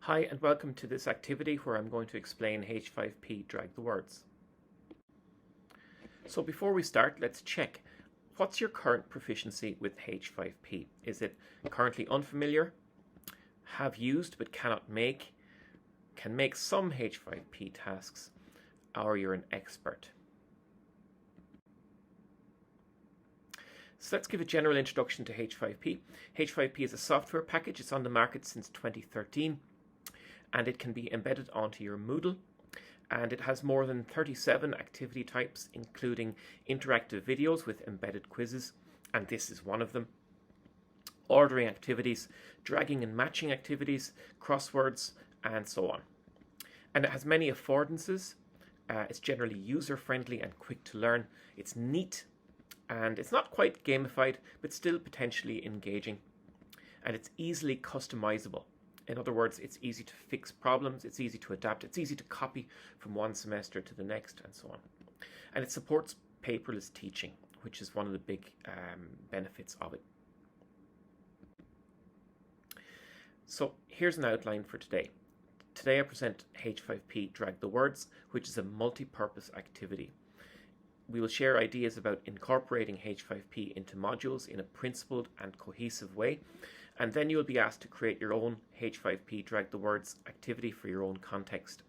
Hi and welcome to this activity where I'm going to explain H5P Drag the Words. So before we start, let's check. What's your current proficiency with H5P? Is it currently unfamiliar, have used but cannot make, can make some H5P tasks, or you're an expert? So let's give a general introduction to H5P. H5P is a software package. It's on the market since 2013. And it can be embedded onto your Moodle, and it has more than 37 activity types, including interactive videos with embedded quizzes, and this is one of them, ordering activities, dragging and matching activities, crosswords, and so on. And it has many affordances. It's generally user-friendly and quick to learn. It's neat, and it's not quite gamified, but still potentially engaging, and it's easily customizable. In other words, it's easy to fix problems, it's easy to adapt, it's easy to copy from one semester to the next, and so on. And it supports paperless teaching, which is one of the big benefits of it. So here's an outline for today. Today I present H5P Drag the Words, which is a multi-purpose activity. We will share ideas about incorporating H5P into modules in a principled and cohesive way. And then you'll be asked to create your own H5P Drag the Words activity for your own context.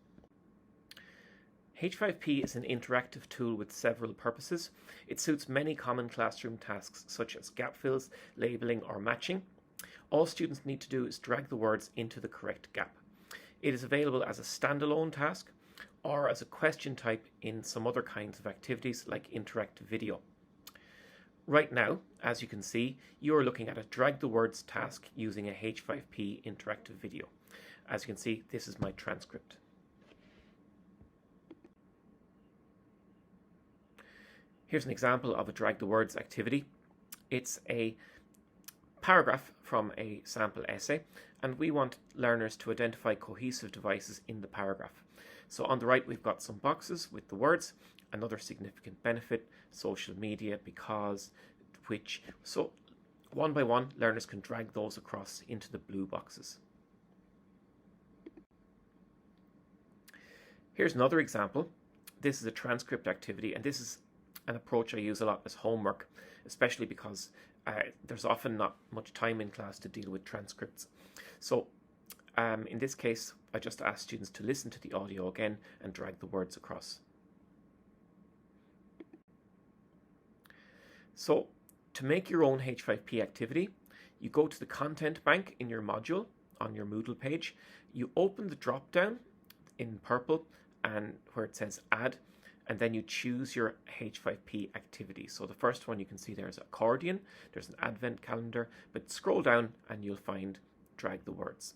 H5P is an interactive tool with several purposes. It suits many common classroom tasks such as gap fills, labeling or matching. All students need to do is drag the words into the correct gap. It is available as a standalone task or as a question type in some other kinds of activities like interactive video. Right now, as you can see, you are looking at a drag the words task using a H5P interactive video. As you can see, this is my transcript. Here's an example of a drag the words activity. It's a paragraph from a sample essay, and we want learners to identify cohesive devices in the paragraph. So on the right, we've got some boxes with the words. Another significant benefit, social media, because, which. So one by one, learners can drag those across into the blue boxes. Here's another example. This is a transcript activity, and this is an approach I use a lot as homework, especially because there's often not much time in class to deal with transcripts. So in this case, I just ask students to listen to the audio again and drag the words across. So to make your own H5P activity, you go to the content bank in your module on your Moodle page. You open the drop down in purple and where it says add, and then you choose your H5P activity. So the first one you can see there is accordion, there's an advent calendar, but scroll down and you'll find drag the words.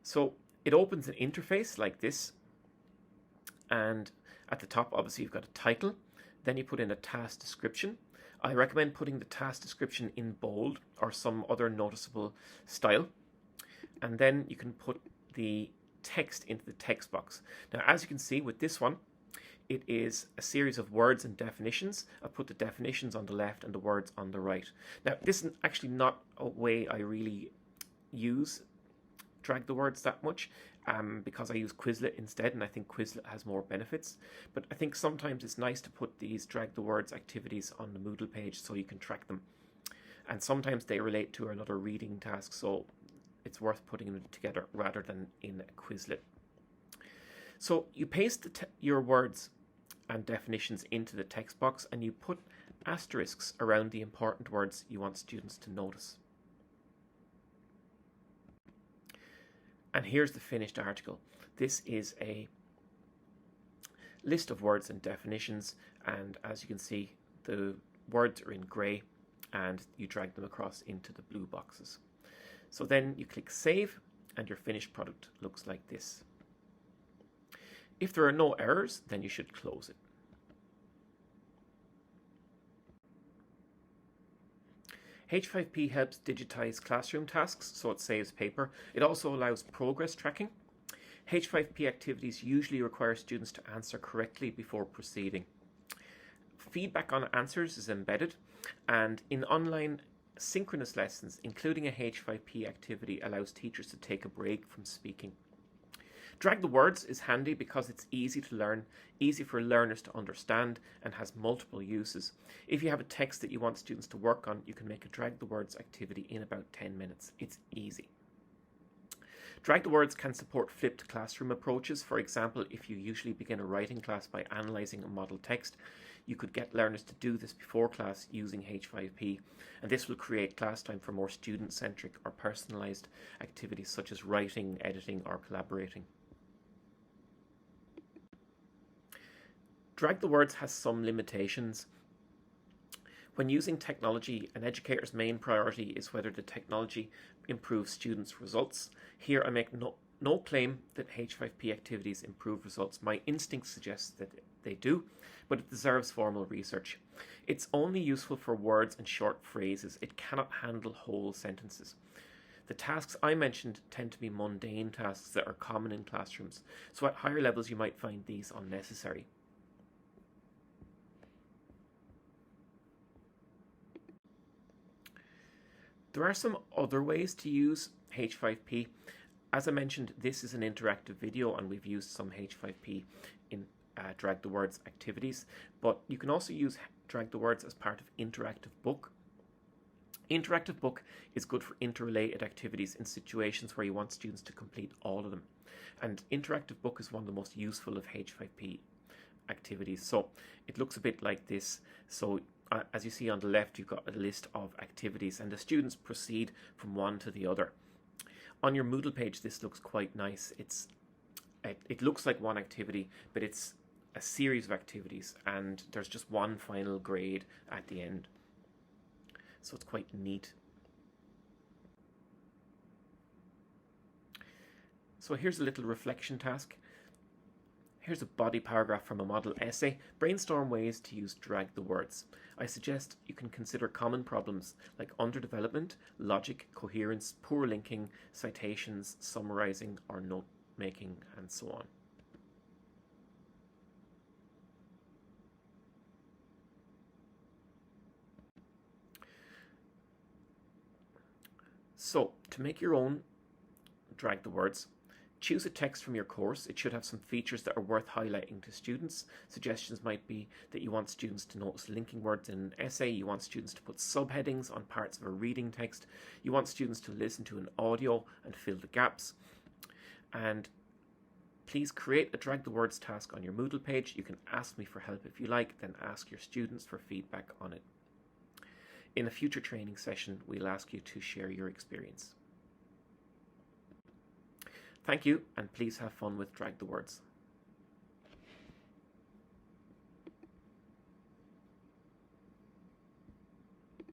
So it opens an interface like this, and at the top, obviously, you've got a title. Then you put in a task description. I recommend putting the task description in bold or some other noticeable style. And then you can put the text into the text box. Now, as you can see with this one, it is a series of words and definitions. I put the definitions on the left and the words on the right. Now, this is actually not a way I really use drag the words that much, because I use Quizlet instead, and I think Quizlet has more benefits. But I think sometimes it's nice to put these drag the words activities on the Moodle page so you can track them. And sometimes they relate to another reading task, so it's worth putting them together rather than in a Quizlet. So you paste your words and definitions into the text box, and you put asterisks around the important words you want students to notice. And here's the finished article. This is a list of words and definitions, and as you can see, the words are in grey and you drag them across into the blue boxes. So then you click save and your finished product looks like this. If there are no errors, then you should close it. H5P helps digitize classroom tasks, so it saves paper. It also allows progress tracking. H5P activities usually require students to answer correctly before proceeding. Feedback on answers is embedded, and in online Synchronous lessons, including a H5P activity, allows teachers to take a break from speaking. Drag the Words is handy because it's easy to learn, easy for learners to understand, and has multiple uses. If you have a text that you want students to work on, you can make a Drag the Words activity in about 10 minutes. It's easy. Drag the Words can support flipped classroom approaches. For example, if you usually begin a writing class by analysing a model text, you could get learners to do this before class using H5P, and this will create class time for more student-centric or personalised activities such as writing, editing, or collaborating. Drag the Words has some limitations. When using technology, an educator's main priority is whether the technology improves students' results. Here I make no claim that H5P activities improve results. My instinct suggests that they do, but it deserves formal research. It's only useful for words and short phrases. It cannot handle whole sentences. The tasks I mentioned tend to be mundane tasks that are common in classrooms, so at higher levels you might find these unnecessary. There are some other ways to use H5P. As I mentioned, this is an interactive video and we've used some H5P in Drag the Words activities, but you can also use Drag the Words as part of Interactive Book. Interactive Book is good for interrelated activities in situations where you want students to complete all of them. And Interactive Book is one of the most useful of H5P activities. So it looks a bit like this. So as you see on the left, you've got a list of activities and the students proceed from one to the other. On your Moodle page, this looks quite nice. It looks like one activity, but it's a series of activities and there's just one final grade at the end. So it's quite neat. So here's a little reflection task. Here's a body paragraph from a model essay. Brainstorm ways to use Drag the Words. I suggest you can consider common problems like underdevelopment, logic, coherence, poor linking, citations, summarizing or note making, and so on. So, to make your own Drag the Words, choose a text from your course. It should have some features that are worth highlighting to students. Suggestions might be that you want students to notice linking words in an essay, you want students to put subheadings on parts of a reading text, you want students to listen to an audio and fill the gaps. And please create a Drag the Words task on your Moodle page. You can ask me for help if you like, then ask your students for feedback on it. In a future training session, we'll ask you to share your experience. Thank you, and please have fun with Drag the Words.